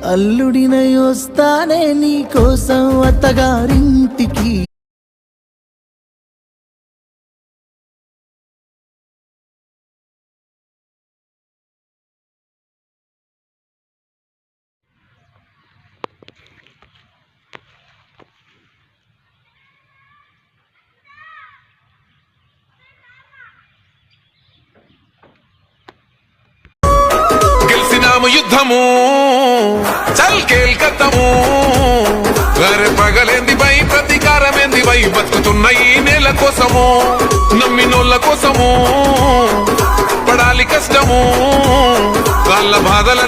అల్లుడినై వస్తానే నీ కోసం అత్తగారింటికి. యుద్ధము చల్ కేల్కత్తము అరే పగలేంది బై ప్రతీకారమేంది బై బతుకుతున్న ఈ నేల కోసము నమ్మినోళ్ళ కోసము పడాలి కష్టము వాళ్ళ బాధల